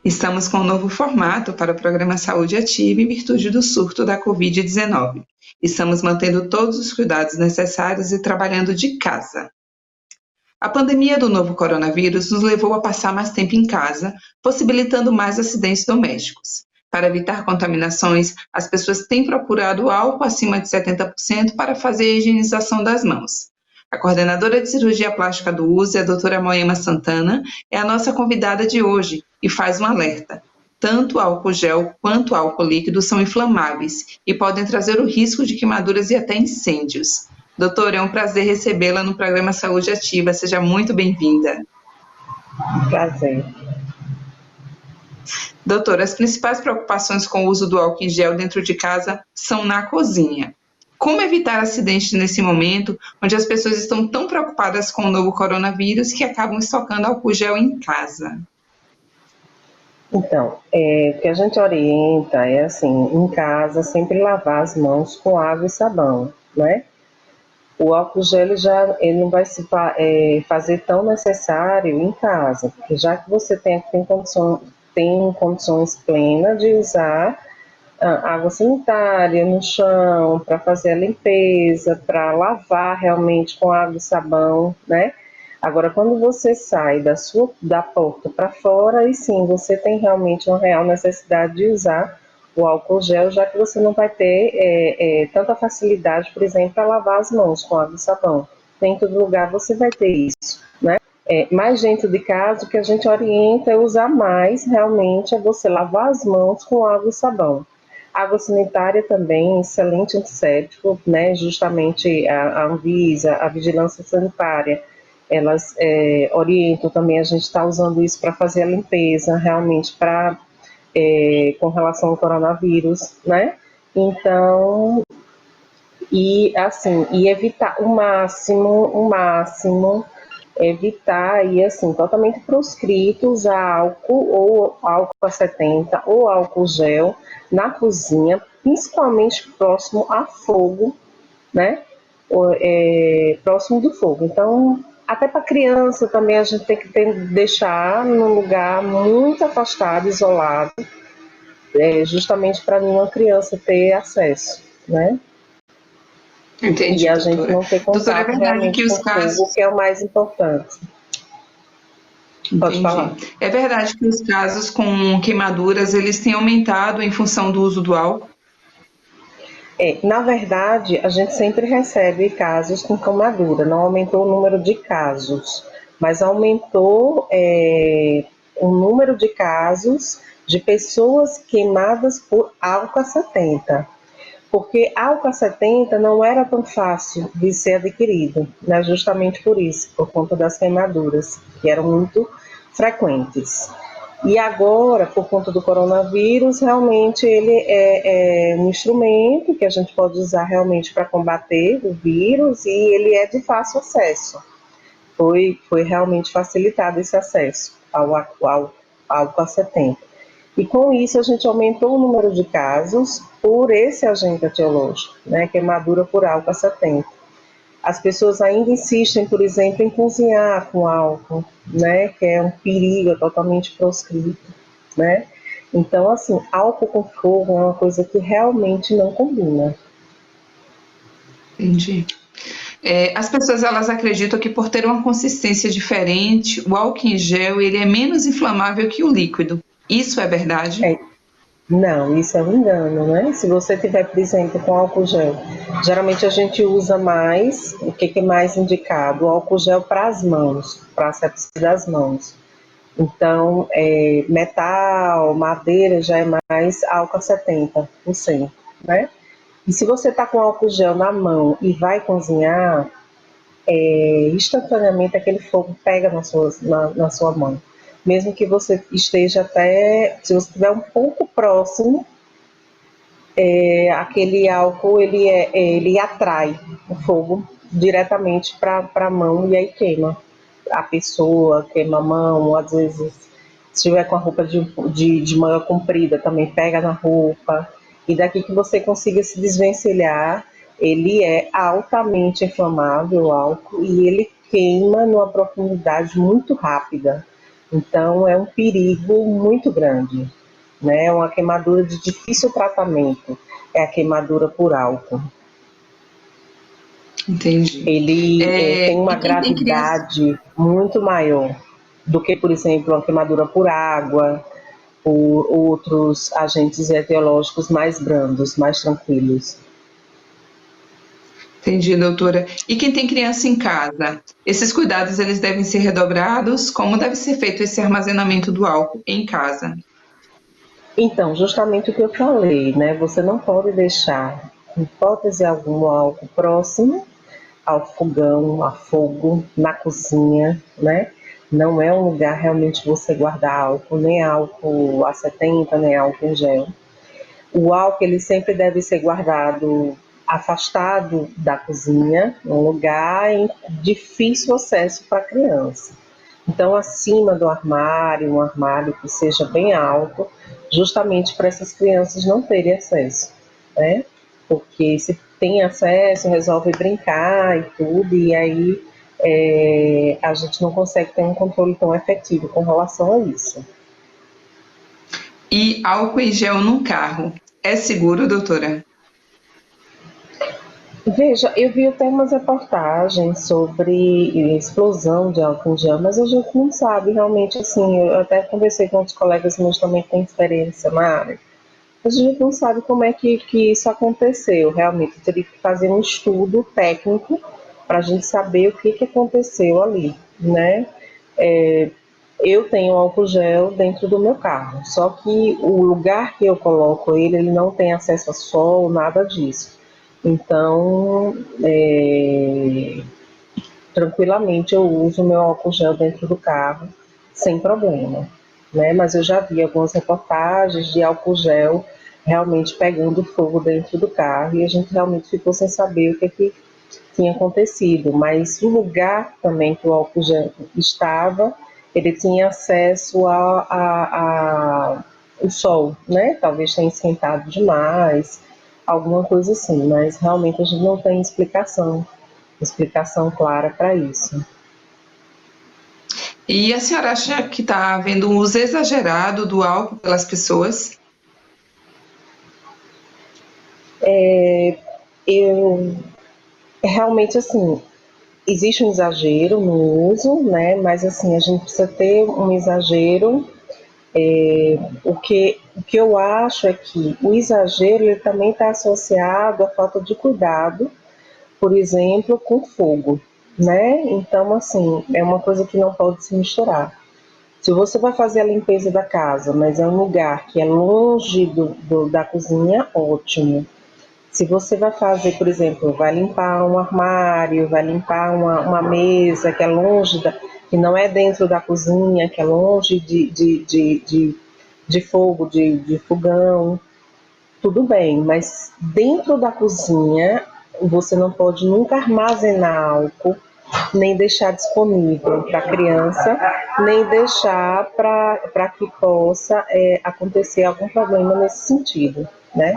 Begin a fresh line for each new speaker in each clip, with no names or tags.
Estamos com um novo formato para o programa Saúde Ativa em virtude do surto da Covid-19. Estamos mantendo todos os cuidados necessários e trabalhando de casa. A pandemia do novo coronavírus nos levou a passar mais tempo em casa, possibilitando mais acidentes domésticos. Para evitar contaminações, as pessoas têm procurado álcool acima de 70% para fazer a higienização das mãos. A coordenadora de cirurgia plástica do USE, a doutora Moema Santana, é a nossa convidada de hoje e faz um alerta. Tanto álcool gel quanto álcool líquido são inflamáveis e podem trazer o risco de queimaduras e até incêndios. Doutora, é um prazer recebê-la no programa Saúde Ativa. Seja muito bem-vinda.
Prazer.
Doutora, as principais preocupações com o uso do álcool em gel dentro de casa são na cozinha. Como evitar acidentes nesse momento, onde as pessoas estão tão preocupadas com o novo coronavírus que acabam estocando álcool gel em casa?
Então, o que a gente orienta é assim, em casa, sempre lavar as mãos com água e sabão, né? O álcool gel ele não vai se fazer tão necessário em casa, porque já que você tem condições plenas de usar água sanitária no chão, para fazer a limpeza, para lavar realmente com água e sabão, né? Agora, quando você sai da porta para fora, aí sim, você tem realmente uma real necessidade de usar o álcool gel, já que você não vai ter tanta facilidade, por exemplo, para lavar as mãos com água e sabão. Nem em todo lugar você vai ter isso, né? Mais dentro de casa, o que a gente orienta é usar mais, realmente, é você lavar as mãos com água e sabão. Água sanitária também, excelente antisséptico, né? Justamente a Anvisa, a Vigilância Sanitária, elas orientam também, a gente está usando isso para fazer a limpeza, realmente, com relação ao coronavírus, né? Então, e evitar o máximo, evitar, e assim, totalmente proscrito usar álcool, ou álcool a 70, ou álcool gel na cozinha, principalmente próximo a fogo, né? Próximo do fogo. Então, até para criança também a gente tem que deixar num lugar muito afastado, isolado, justamente para nenhuma criança ter acesso, né?
Entendi,
E a
doutora.
gente não ter
Doutora, é
contato
verdade
realmente
que
com
os
o
casos...
fogo, que é o mais importante. Pode falar.
É verdade que os casos com queimaduras, eles têm aumentado em função do uso do álcool?
Na verdade, a gente sempre recebe casos com queimadura, não aumentou o número de casos, mas aumentou o número de casos de pessoas queimadas por álcool a 70. Porque álcool a 70 não era tão fácil de ser adquirido, né? Justamente por isso, por conta das queimaduras, que eram muito frequentes. E agora, por conta do coronavírus, realmente ele é um instrumento que a gente pode usar realmente para combater o vírus, e ele é de fácil acesso. Foi realmente facilitado esse acesso ao álcool a 70. E com isso a gente aumentou o número de casos por esse agente etiológico, né, queimadura por álcool a 70. As pessoas ainda insistem, por exemplo, em cozinhar com álcool, né, que é um perigo, é totalmente proscrito, né? Então, assim, álcool com fogo é uma coisa que realmente não combina.
Entendi. As pessoas, elas acreditam que por ter uma consistência diferente, o álcool em gel, ele é menos inflamável que o líquido. Isso é verdade?
Não, isso é um engano, né? Se você tiver, por exemplo, com álcool gel, geralmente a gente usa mais, o que é mais indicado? O álcool gel para as mãos, para a sepsia das mãos. Então, metal, madeira já é mais álcool a 70%, né? E se você está com álcool gel na mão e vai cozinhar, instantaneamente aquele fogo pega na sua mão. Mesmo que você esteja se você estiver um pouco próximo, aquele álcool ele atrai o fogo diretamente para a mão, e aí queima a pessoa, queima a mão, às vezes se estiver com a roupa de manga comprida também pega na roupa, e daqui que você consiga se desvencilhar, ele é altamente inflamável, o álcool, e ele queima numa profundidade muito rápida. Então, é um perigo muito grande, né? É uma queimadura de difícil tratamento, é a queimadura por álcool.
Entendi.
Ele tem uma
E quem tem criança.
gravidade muito maior do que, por exemplo, uma queimadura por água, por outros agentes etiológicos mais brandos, mais tranquilos.
Entendi, doutora. E quem tem criança em casa, esses cuidados eles devem ser redobrados? Como deve ser feito esse armazenamento do álcool em casa?
Então, justamente o que eu falei, né? Você não pode deixar, em hipótese alguma, o álcool próximo ao fogão, a fogo, na cozinha, né? Não é um lugar realmente você guardar álcool, nem álcool a 70, nem álcool em gel. O álcool ele sempre deve ser guardado afastado da cozinha, um lugar em difícil acesso para a criança. Então, acima do armário, um armário que seja bem alto, justamente para essas crianças não terem acesso, né? Porque se tem acesso, resolve brincar e tudo, e aí a gente não consegue ter um controle tão efetivo com relação a isso.
E álcool em gel no carro. É seguro, doutora?
Veja, eu vi até umas reportagens sobre explosão de álcool em gel, mas a gente não sabe realmente, assim, eu até conversei com outros colegas meus também que têm experiência na área. A gente não sabe como é que isso aconteceu, realmente. Eu teria que fazer um estudo técnico para a gente saber o que aconteceu ali, né? É, eu tenho álcool gel dentro do meu carro, só que o lugar que eu coloco ele, ele não tem acesso a sol, nada disso. Então, tranquilamente eu uso meu álcool gel dentro do carro, sem problema, né? Mas eu já vi algumas reportagens de álcool gel realmente pegando fogo dentro do carro e a gente realmente ficou sem saber o que tinha acontecido, mas o lugar também que o álcool gel estava, ele tinha acesso a o sol, né? Talvez tenha esquentado demais, alguma coisa assim, mas realmente a gente não tem explicação clara para isso.
E a senhora acha que está havendo um uso exagerado do álcool pelas pessoas?
Eu realmente assim, existe um exagero no uso, né? Mas assim, a gente precisa ter um exagero. O que eu acho é que o exagero ele também está associado à falta de cuidado, por exemplo, com fogo, né? Então, assim, é uma coisa que não pode se misturar. Se você vai fazer a limpeza da casa, mas é um lugar que é longe da cozinha, ótimo. Se você vai fazer, por exemplo, vai limpar um armário, vai limpar uma mesa que é longe, que não é dentro da cozinha, que é longe de fogo, de fogão, tudo bem, mas dentro da cozinha você não pode nunca armazenar álcool, nem deixar disponível para a criança, nem deixar para que possa acontecer algum problema nesse sentido, né?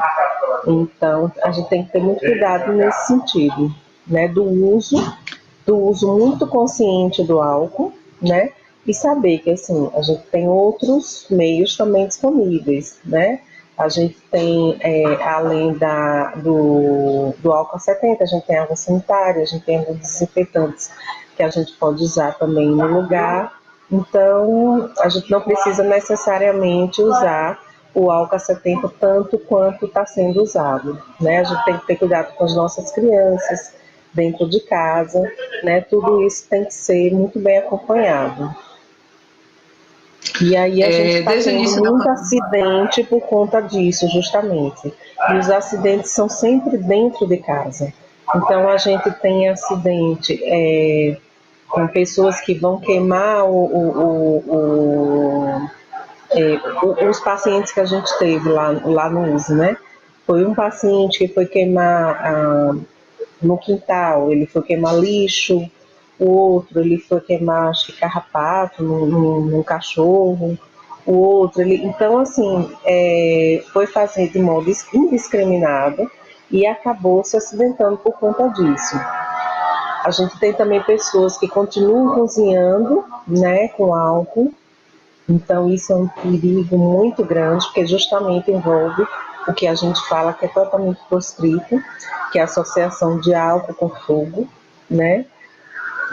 Então, a gente tem que ter muito cuidado nesse sentido, né? Do uso muito consciente do álcool, né? E saber que, assim, a gente tem outros meios também disponíveis, né? A gente tem, além do álcool 70, a gente tem água sanitária, a gente tem alguns desinfetantes que a gente pode usar também no lugar. Então, a gente não precisa necessariamente usar o álcool a 70 tanto quanto está sendo usado, né? A gente tem que ter cuidado com as nossas crianças dentro de casa, né? Tudo isso tem que ser muito bem acompanhado. E aí a gente está
Desde o
tendo
início da
muito
pandemia.
acidente por conta disso, justamente. E os acidentes são sempre dentro de casa. Então a gente tem acidente com pessoas que vão queimar os pacientes que a gente teve lá no USE, né? Foi um paciente que foi queimar no quintal, ele foi queimar lixo, o outro ele foi queimar, acho que carrapato no cachorro, o outro, então assim, foi fazer de modo indiscriminado e acabou se acidentando por conta disso. A gente tem também pessoas que continuam cozinhando, né, com álcool, Então, isso é um perigo muito grande, porque justamente envolve o que a gente fala que é totalmente proscrito, que é a associação de álcool com fogo, né?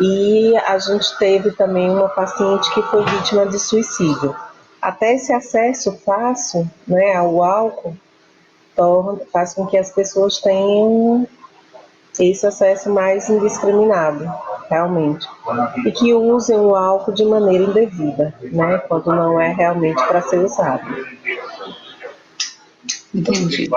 E a gente teve também uma paciente que foi vítima de suicídio. Até esse acesso fácil, né, ao álcool faz com que as pessoas tenham esse acesso mais indiscriminado, realmente. E que usem o álcool de maneira indevida, né, quando não é realmente para ser usado.
Entendi.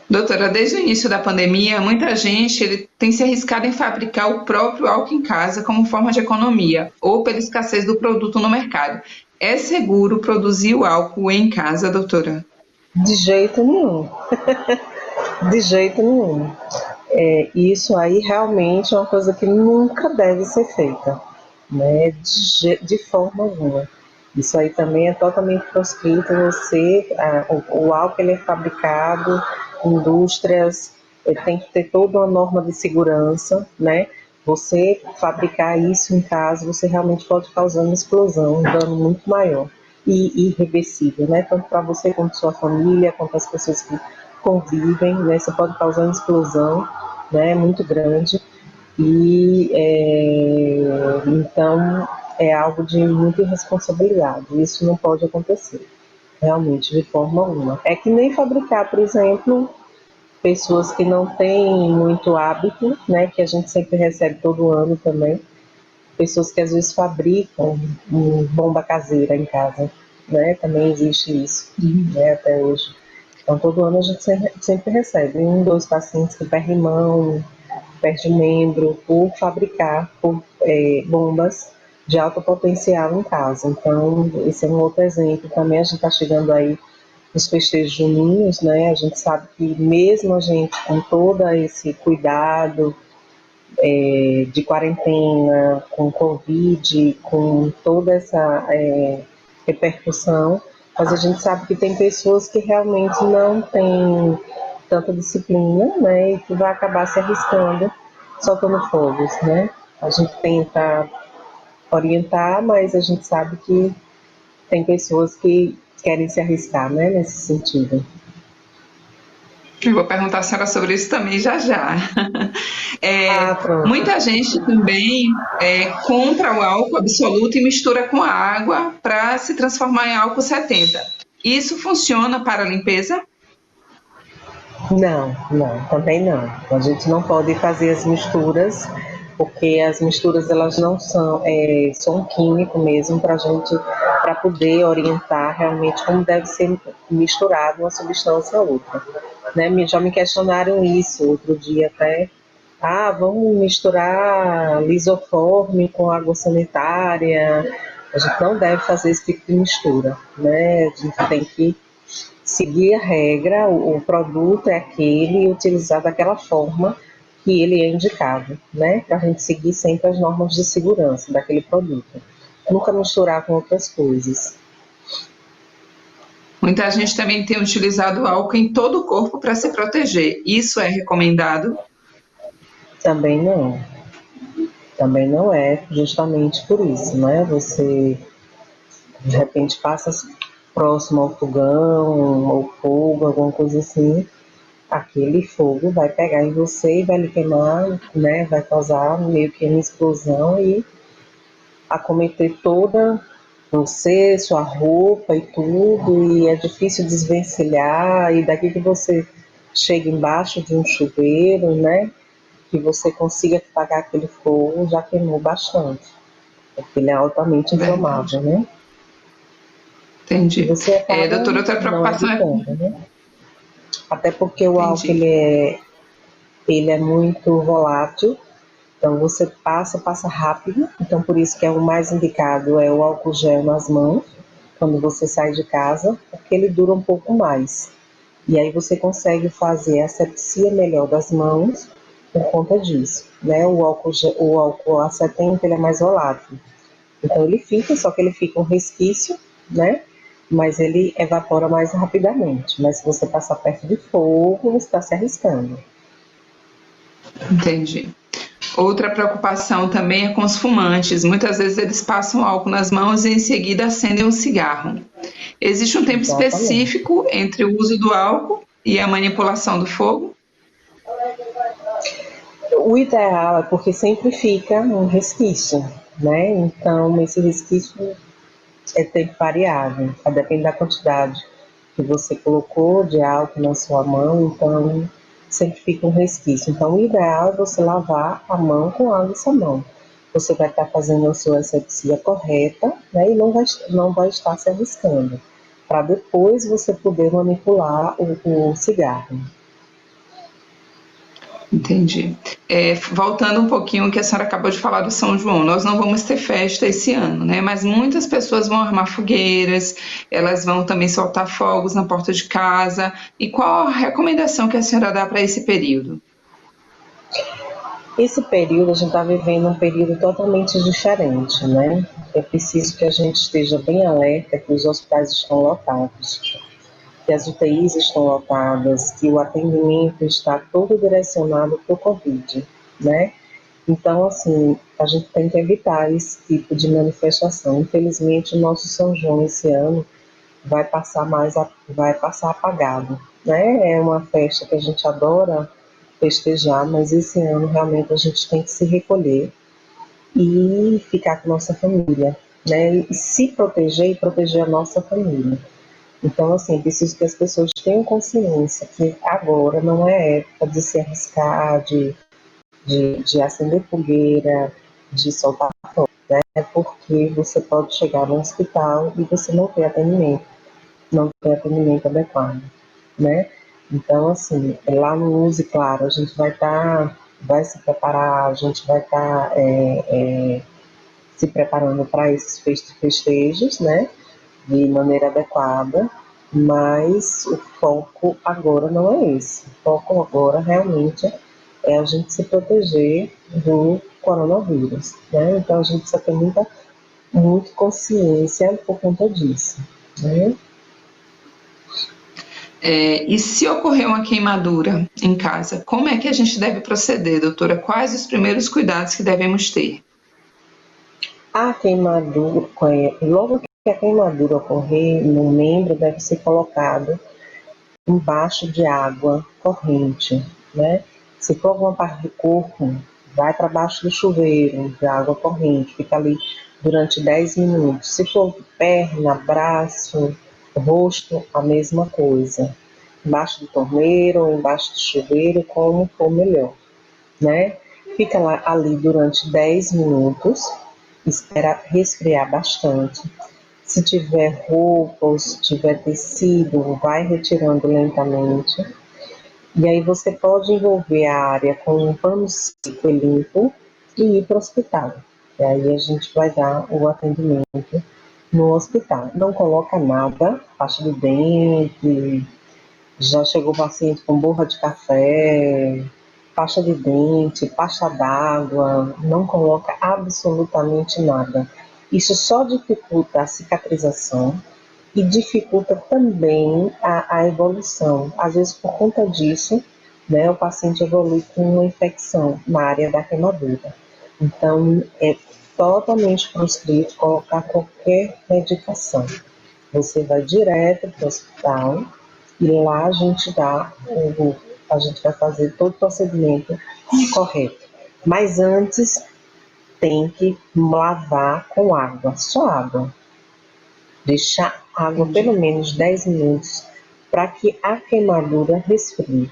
Doutora, desde o início da pandemia, muita gente tem se arriscado em fabricar o próprio álcool em casa como forma de economia, ou pela escassez do produto no mercado. É seguro produzir o álcool em casa, doutora?
De jeito nenhum, de jeito nenhum. Isso aí realmente é uma coisa que nunca deve ser feita, né? De forma alguma. Isso aí também é totalmente proscrito. O álcool ele é fabricado, indústrias, tem que ter toda uma norma de segurança, né? Você fabricar isso em casa, você realmente pode causar uma explosão, um dano muito maior e irreversível, né? Tanto para você quanto sua família, quanto as pessoas que convivem, né? Você pode causar uma explosão, né? Muito grande e então é algo de muita irresponsabilidade. Isso não pode acontecer, realmente, de forma alguma. É que nem fabricar, por exemplo, pessoas que não têm muito hábito, né? Que a gente sempre recebe todo ano também. Pessoas que às vezes fabricam bomba caseira em casa, né? Também existe isso, né? Até hoje. Então, todo ano a gente sempre recebe 2 pacientes que perdem mão, perde membro por fabricar bombas de alto potencial em casa. Então, esse é um outro exemplo. Também a gente está chegando aí nos festejos juninos, né? A gente sabe que mesmo a gente com todo esse cuidado de quarentena, com Covid, com toda essa repercussão, mas a gente sabe que tem pessoas que realmente não têm tanta disciplina, né, e que vai acabar se arriscando, soltando fogos, né. A gente tenta orientar, mas a gente sabe que tem pessoas que querem se arriscar, né, nesse sentido.
Eu vou perguntar à senhora sobre isso também já já.
Pronto.
Muita gente também compra o álcool absoluto e mistura com a água para se transformar em álcool 70. Isso funciona para a limpeza?
Não, não, também não. A gente não pode fazer as misturas, porque as misturas elas não são um químico mesmo para gente, para poder orientar realmente como deve ser misturado uma substância a outra. Né? Já me questionaram isso outro dia até. Vamos misturar lisoforme com água sanitária. A gente não deve fazer esse tipo de mistura, né? A gente tem que seguir a regra, o produto é aquele e utilizar daquela forma que ele é indicado, né? Para a gente seguir sempre as normas de segurança daquele produto. Nunca misturar com outras coisas.
Muita gente também tem utilizado álcool em todo o corpo para se proteger. Isso é recomendado?
Também não. Também não é justamente por isso, né? Você de repente passa próximo ao fogão, ao fogo, alguma coisa assim, aquele fogo vai pegar em você e vai lhe queimar, né? Vai causar meio que uma explosão e acometer toda você, sua roupa e tudo, e é difícil desvencilhar, e daqui que você chega embaixo de um chuveiro, né? Que você consiga apagar aquele fogo, já queimou bastante, porque ele é altamente
Verdade.
inflamável, né? E
Entendi.
você acaba
Doutora, outra
não
preocupação é.
evitando, né? Até porque o álcool
Entendi.
ele é muito volátil, então você passa rápido, então por isso que é o mais indicado é o álcool gel nas mãos, quando você sai de casa, porque ele dura um pouco mais. E aí você consegue fazer a asepsia melhor das mãos por conta disso, né? O álcool A70 ele é mais volátil, então ele fica, só que ele fica um resquício, né? Mas ele evapora mais rapidamente. Mas se você passar perto de fogo, você está se arriscando.
Entendi. Outra preocupação também é com os fumantes. Muitas vezes eles passam álcool nas mãos e em seguida acendem um cigarro. Existe um tempo
Exatamente.
específico entre o uso do álcool e a manipulação do fogo?
O ideal é porque sempre fica um resquício, né? Então, esse resquício é tempo variável, a depender da quantidade que você colocou de álcool na sua mão, então sempre fica um resquício. Então, o ideal é você lavar a mão com água e sabão. Você vai estar fazendo a sua asepsia correta, né? E não vai estar se arriscando, para depois você poder manipular o cigarro.
Entendi. Voltando um pouquinho ao que a senhora acabou de falar do São João, nós não vamos ter festa esse ano, né? Mas muitas pessoas vão armar fogueiras, elas vão também soltar fogos na porta de casa. E qual a recomendação que a senhora dá para esse período?
Esse período, a gente está vivendo um período totalmente diferente, né? É preciso que a gente esteja bem alerta que os hospitais estão lotados, que as UTIs estão lotadas, que o atendimento está todo direcionado para o Covid, né? Então, assim, a gente tem que evitar esse tipo de manifestação. Infelizmente, o nosso São João esse ano vai passar apagado, né? É uma festa que a gente adora festejar, mas esse ano realmente a gente tem que se recolher e ficar com nossa família, né? E se proteger e proteger a nossa família. Então, assim, preciso que as pessoas tenham consciência que agora não é época de se arriscar, de acender fogueira, de soltar fogo, né? Porque você pode chegar no hospital e você não ter atendimento adequado, né? Então, assim, lá no Use Claro, a gente vai se preparar, a gente vai estar se preparando para esses festejos, né? De maneira adequada, mas o foco agora não é esse. O foco agora realmente é a gente se proteger do coronavírus, né? Então a gente precisa ter muita consciência por conta disso, né?
E se ocorrer uma queimadura em casa, como é que a gente deve proceder, doutora? Quais os primeiros cuidados que devemos ter?
A queimadura, logo que a queimadura ocorrer no membro, deve ser colocado embaixo de água corrente, né? Se for alguma parte do corpo, vai para baixo do chuveiro de água corrente, fica ali durante 10 minutos. Se for perna, braço, rosto, a mesma coisa. Embaixo do torneiro ou embaixo do chuveiro, como for melhor, né? Fica lá, ali durante 10 minutos, espera resfriar bastante. Se tiver roupa ou se tiver tecido, vai retirando lentamente. E aí você pode envolver a área com um pano seco e limpo e ir para o hospital. E aí a gente vai dar o atendimento no hospital. Não coloca nada, pasta de dente, já chegou o paciente com borra de café, pasta de dente, pasta d'água, não coloca absolutamente nada. Isso só dificulta a cicatrização e dificulta também a evolução. Às vezes, por conta disso, né, o paciente evolui com uma infecção na área da queimadura. Então, é totalmente proscrito colocar qualquer medicação. Você vai direto para o hospital e lá a gente vai fazer todo o procedimento correto. Mas antes tem que lavar com água, só água. Deixar água pelo
Entendi.
menos 10 minutos para que a queimadura resfrie.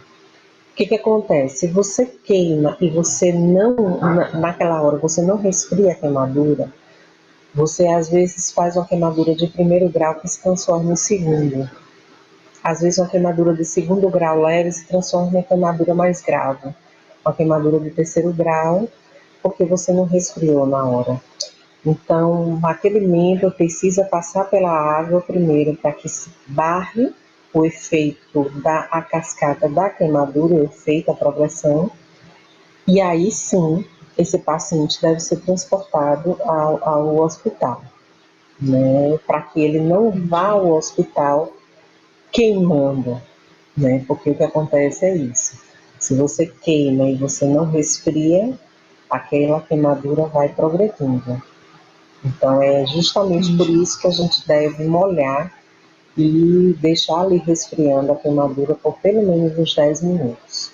O que acontece? Se você queima e você não, naquela hora, você não resfria a queimadura, você às vezes faz uma queimadura de primeiro grau que se transforma em segundo. Às vezes uma queimadura de segundo grau leve se transforma em queimadura mais grave. Uma queimadura de terceiro grau, porque você não resfriou na hora. Então, aquele membro precisa passar pela água primeiro para que se barre o efeito a cascata da queimadura, o efeito, a progressão, e aí sim, esse paciente deve ser transportado ao hospital, né, para que ele não vá ao hospital queimando, né, porque o que acontece é isso. Se você queima e você não resfria, aquela queimadura vai progredindo. Então, é justamente por isso que a gente deve molhar e deixar ali resfriando a queimadura por pelo menos uns 10 minutos.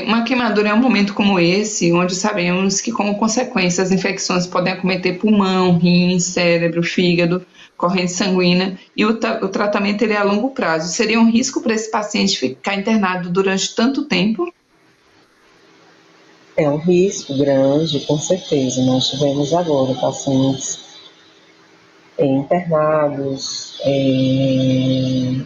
Uma queimadura é um momento como esse, onde sabemos que, como consequência, as infecções podem acometer pulmão, rins, cérebro, fígado, corrente sanguínea, e o tratamento ele é a longo prazo. Seria um risco para esse paciente ficar internado durante tanto tempo?
É um risco grande, com certeza. Nós tivemos agora pacientes internados e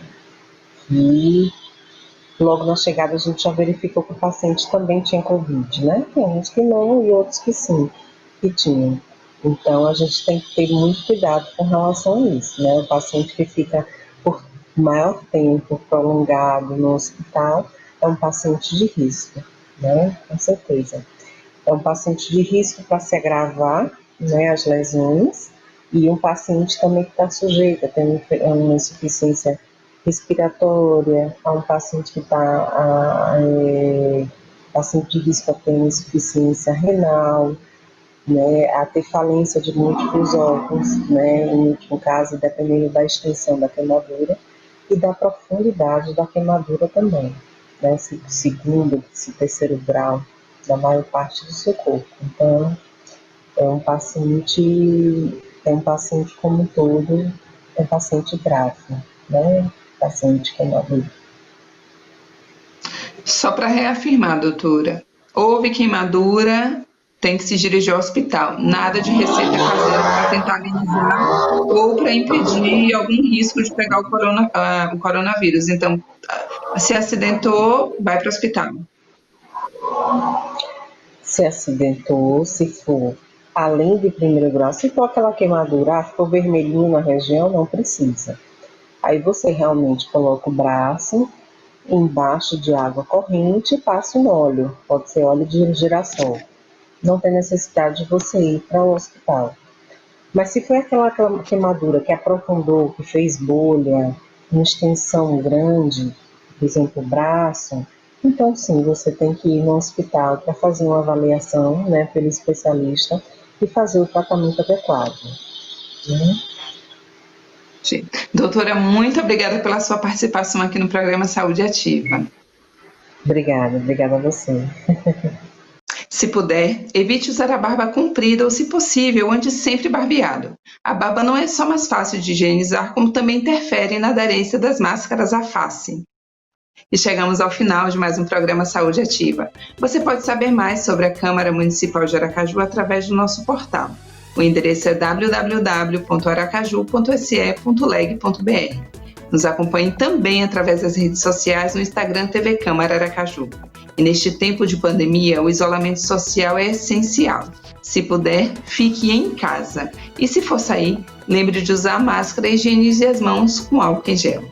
logo na chegada a gente já verificou que o paciente também tinha Covid, né? Tem uns que não e outros que sim, que tinham. Então a gente tem que ter muito cuidado com relação a isso, né? O paciente que fica por maior tempo prolongado no hospital é um paciente de risco, né? Com certeza. É um paciente de risco para se agravar, né, as lesões, e um paciente também que está sujeito a ter uma insuficiência respiratória, a um paciente que está paciente de risco a ter insuficiência renal, né, a ter falência de múltiplos órgãos, né, em último caso, dependendo da extensão da queimadura e da profundidade da queimadura também, né, se segundo, se terceiro grau da maior parte do seu corpo. Então, é um paciente como um todo, é um paciente grave, né, paciente queimadura.
Só para reafirmar, doutora, houve queimadura, tem que se dirigir ao hospital. Nada de receita caseira para tentar amenizar ou para impedir algum risco de pegar o coronavírus. Então, se acidentou, vai para o hospital.
Se acidentou, se for além de primeiro grau, se for aquela queimadura, ficou vermelhinho na região, não precisa. Aí você realmente coloca o braço embaixo de água corrente e passa um óleo, pode ser óleo de girassol. Não tem necessidade de você ir para o hospital. Mas se foi aquela queimadura que aprofundou, que fez bolha, uma extensão grande, por exemplo, o braço, então sim, você tem que ir no hospital para fazer uma avaliação, né, pelo especialista e fazer o tratamento adequado. Né?
Doutora, muito obrigada pela sua participação aqui no programa Saúde Ativa.
Obrigada a você.
Se puder, evite usar a barba comprida ou, se possível, ande sempre barbeado. A barba não é só mais fácil de higienizar, como também interfere na aderência das máscaras à face. E chegamos ao final de mais um programa Saúde Ativa. Você pode saber mais sobre a Câmara Municipal de Aracaju através do nosso portal. O endereço é www.aracaju.se.leg.br. Nos acompanhe também através das redes sociais no Instagram TV Câmara Aracaju. E neste tempo de pandemia, o isolamento social é essencial. Se puder, fique em casa. E se for sair, lembre de usar a máscara e higienize as mãos com álcool em gel.